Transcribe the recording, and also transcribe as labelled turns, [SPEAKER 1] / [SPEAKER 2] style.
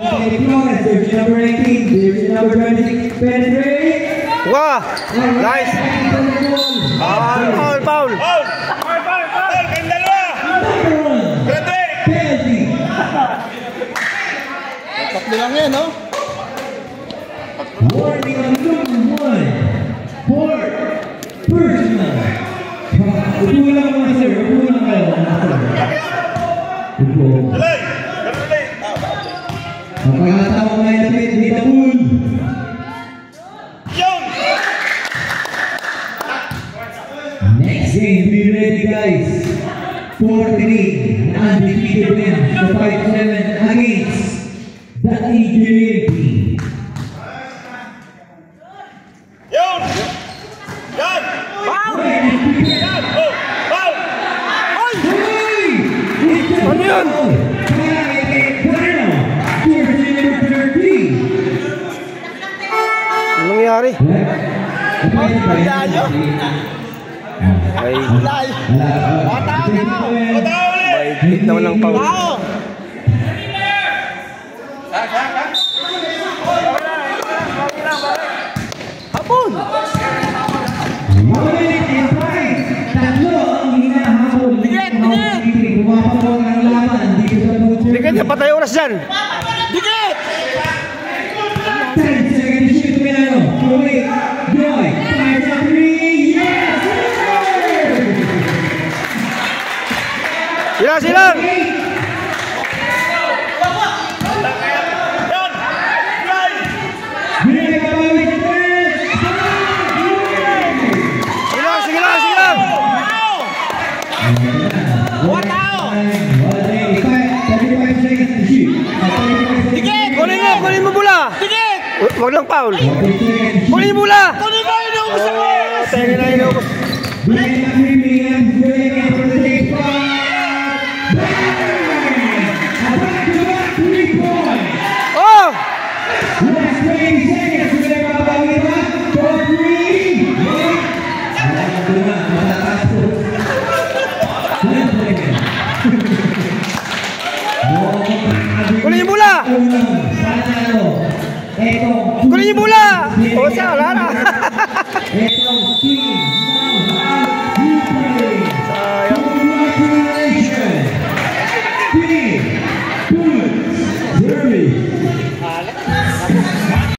[SPEAKER 1] Jersey number 18, jersey number 26, penetrate.
[SPEAKER 2] Wow, nice. Foul.
[SPEAKER 3] Kayong dalawa.
[SPEAKER 1] Penalty.
[SPEAKER 4] Tatlo lang yan, no?
[SPEAKER 1] Warning on number 1. Fourth personal. Upulang mga sir, upulang kayo.
[SPEAKER 3] Tuloy.
[SPEAKER 1] Ang pagkakataong may lapit, Nita Pool.
[SPEAKER 3] Yun.
[SPEAKER 1] Next game, be ready guys. 4-3, undefeated win for 5-7 against the Eagle team.
[SPEAKER 3] Yun. Yan.
[SPEAKER 1] Foul!
[SPEAKER 3] Yan. Oh. Foul.
[SPEAKER 2] Ano yun? Anong nangyari?
[SPEAKER 4] Layo.
[SPEAKER 2] May
[SPEAKER 4] Layo. Matao na nga.
[SPEAKER 2] may hit naman ng foul.
[SPEAKER 4] Tao. Hapon.
[SPEAKER 2] Dikit niya, patay oras dyan.
[SPEAKER 4] Dikit.
[SPEAKER 1] 10 seconds to shoot Milano. Joy, 5-3, yes!
[SPEAKER 2] Silang! Sige lang!
[SPEAKER 4] Buwan tao. Dikit.
[SPEAKER 2] Kunin mo bola!
[SPEAKER 4] Dikit.
[SPEAKER 2] Wag lang foul. Kunin mo bola!
[SPEAKER 4] Kunin mo yun. Ubus ako.
[SPEAKER 2] Tingin na inubos. Oh! Kunin yung bola! Kunin yung bola! O, siya, wala na.